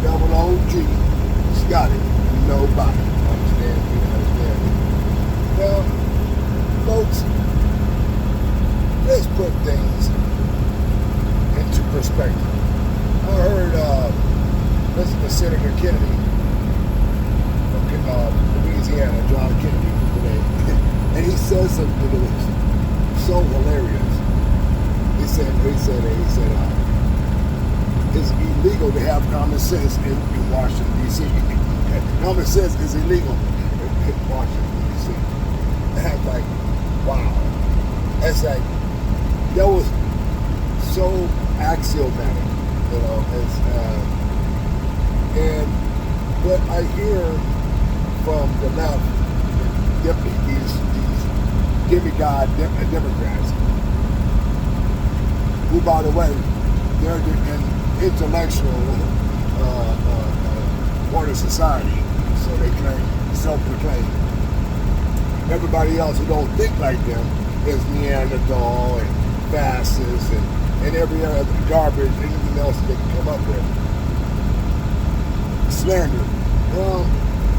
double OG Scotinobodi. Understand me? Understand me? Now, folks, let's put things into perspective. I heard, listen to Senator Kennedy from Louisiana, John Kennedy, today, and he says something that was so hilarious. He said, it's illegal to have common sense in Washington, D.C. Common sense is illegal in Washington, D.C. And I'm like, wow. That's like, that was so axiomatic, you know. And what I hear from the left, these demigod Democrats, who, by the way, they're an intellectual part of society, so they claim, self-proclaim. Everybody else who don't think like them is Neanderthal and fascist and every other garbage, anything else that they can come up with. Slander.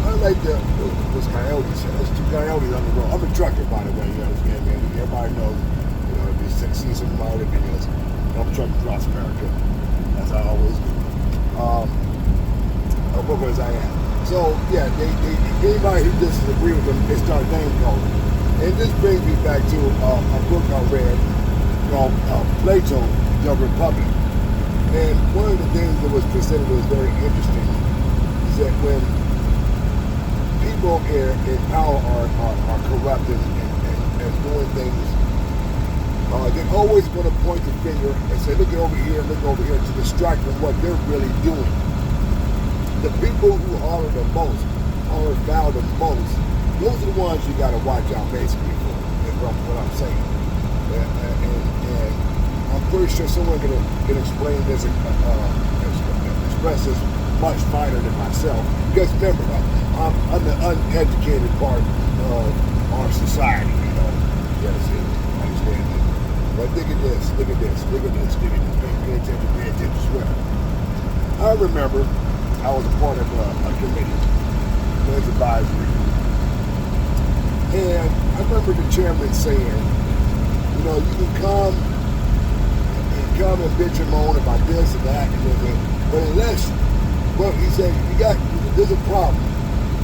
I like those coyotes. There's two coyotes on the road. I'm a trucker, by the way, you understand, man. Everybody knows, you know, if you see some of my other videos, I'm trucking across America, as I always do. What was I at? So, yeah, anybody who disagree with them, they start name calling. And this brings me back to a book I read called Plato, the Republic. And one of the things that was presented was very interesting is that when people in power are corrupt and doing things, they're always going to point the finger and say, look over here, to distract from what they're really doing. The people who holler the most, foul the most, those are the ones you got to watch out basically for, from what I'm saying. And I'm pretty sure someone can explain this, express this much finer than myself. Because remember, I'm the uneducated part of our society, you know. Yes, understand that. But look at this. Pay attention, swear. I remember I was a part of a committee, Men's Advisory. And I remember the chairman saying, you know, you can come and bitch and moan about this and that and this, but unless, well, he said, there's a problem.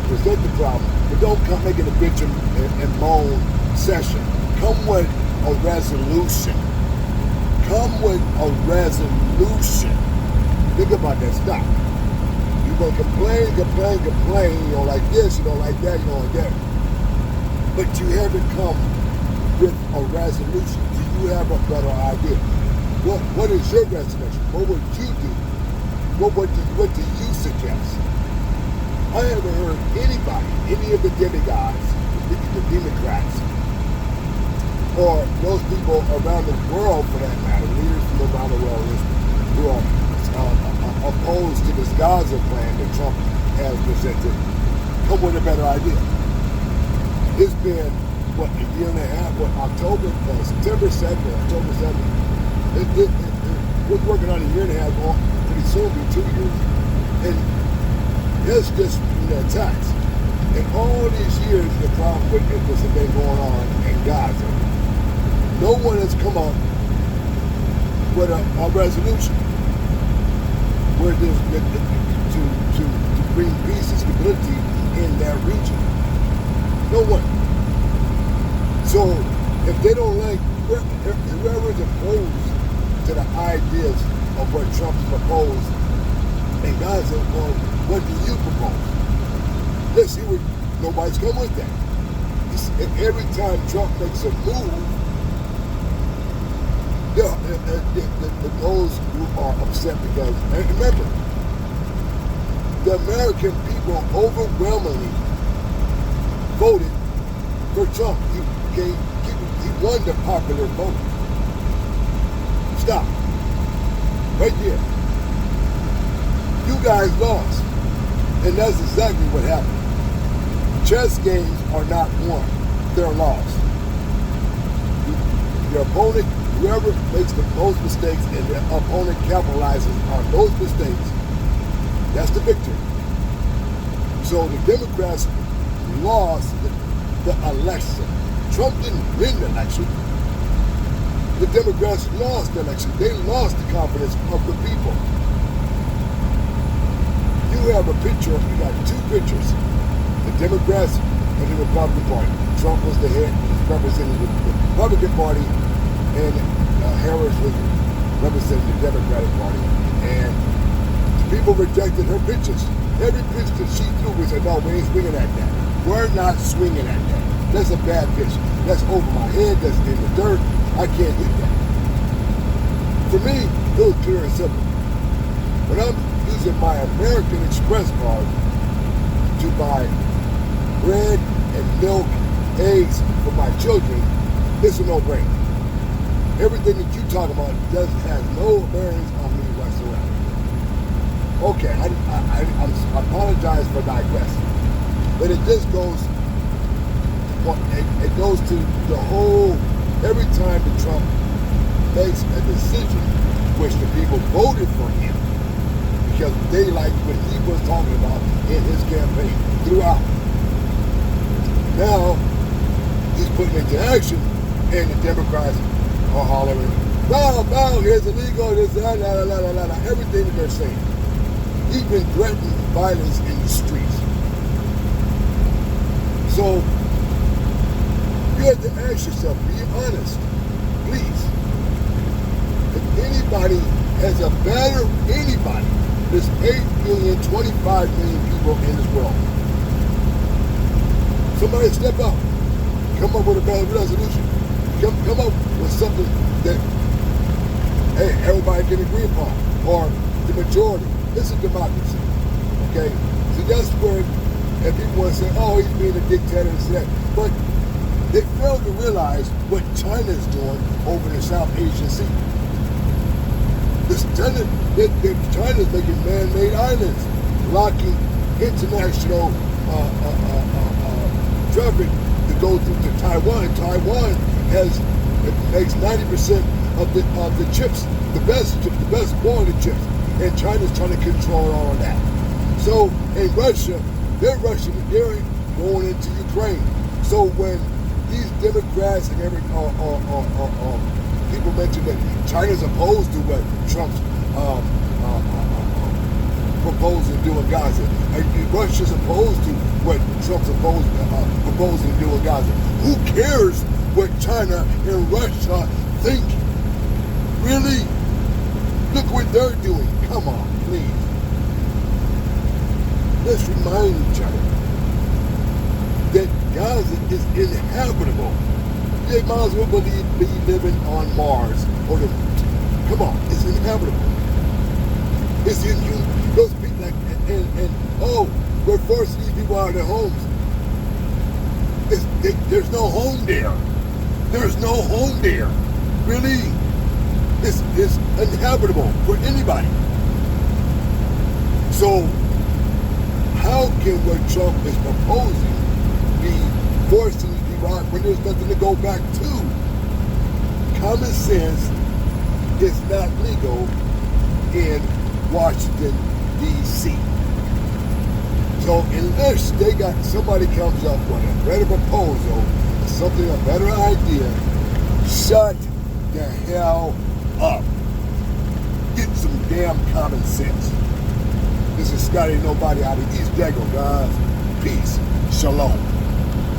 Present the problem, but don't come making a bitch and moan session. Come with a resolution. Think about that. Stop. You're going to complain, you don't like this, you don't like that, you don't like that. But you haven't come with a resolution. Do you have a better idea? What is your resolution? What would you do? What do you suggest? I haven't heard anybody, any of the demigods, the Democrats, or those people around the world for that matter, leaders from around the world who are opposed to this Gaza plan that Trump has presented, come with a better idea. It's been, what, a year and a half, September 2nd, October 7th. We're working on a year and a half, pretty soon be 2 years. And it's just attacks. And all these years, the problem with this has been going on in Gaza. No one has come up with a resolution where there's to bring peace and stability in that region. No one. So if they don't like whoever's opposed to the ideas of what Trump's proposed in Gaza, well, what do you propose? Let's see what nobody's come with that. Every time Trump makes a move, those who are upset because, and remember, the American people overwhelmingly voted for Trump. He won the popular vote. Stop. Right there. You guys lost. And that's exactly what happened. Chess games are not won. They're lost. Your opponent, whoever makes the most mistakes and the opponent capitalizes on those mistakes, That's the victory. So the Democrats lost the election. Trump didn't win the election. The Democrats lost the election. They lost the confidence of the people. You have a picture, you got two pictures. The Democrats and the Republican Party. Trump was the head, representing the Republican Party, and Harris was representing the Democratic Party. And people rejected her pictures. Every picture that she threw, we said, no, we ain't swinging at that. We're not swinging at that. That's a bad pitch. That's over my head. That's in the dirt. I can't hit that. For me, it was clear and simple. When I'm using my American Express card to buy bread and milk, eggs for my children, it's a no-brainer. Everything that you talk about has no bearings on me whatsoever. Okay, I apologize for digressing, but it just goes. It goes to the whole. Every time that Trump makes a decision, which the people voted for him because they liked what he was talking about in his campaign throughout. Now he's putting into action, and the Democrats are hollering, "No, it's illegal, this, that, everything that they're saying." He's been threatening violence in the streets. So you have to ask yourself, be honest, please. If anybody has a better, there's 8 billion, 25 million people in this world. Somebody step up. Come up with a better resolution. Come up with something that, hey, everybody can agree upon, or the majority. It's a democracy, okay? So that's where, and people want to say, oh, he's being a dictator and that. But they fail to realize what China's doing over the South Asian Sea. China's making man-made islands, blocking international traffic to go through to Taiwan. Taiwan makes 90% of the chips, the best quality chips, and China's trying to control all of that. So in Russia, they're going into Ukraine. So when these Democrats and people mention that China's opposed to what Trump's proposing to do in Gaza, and Russia's opposed to what Trump's proposing to do in Gaza. Who cares what China and Russia think? Really? Look what they're doing. Come on, please. Let's remind each other that Gaza is inhabitable. They might as well be living on Mars or the moon. Come on, it's inhabitable. It's inhuman. Those people we're forcing these people out of their homes. There's no home there. There's no home there. Really? It's uninhabitable for anybody. So how can what Trump is proposing be forcing these people out when there's nothing to go back to? Common sense is not legal in Washington, D.C. So unless somebody comes up with a better proposal, a better idea, shut the hell up. Get some damn common sense. This is Scotty Nobody out of East Dago, guys. Peace. Shalom.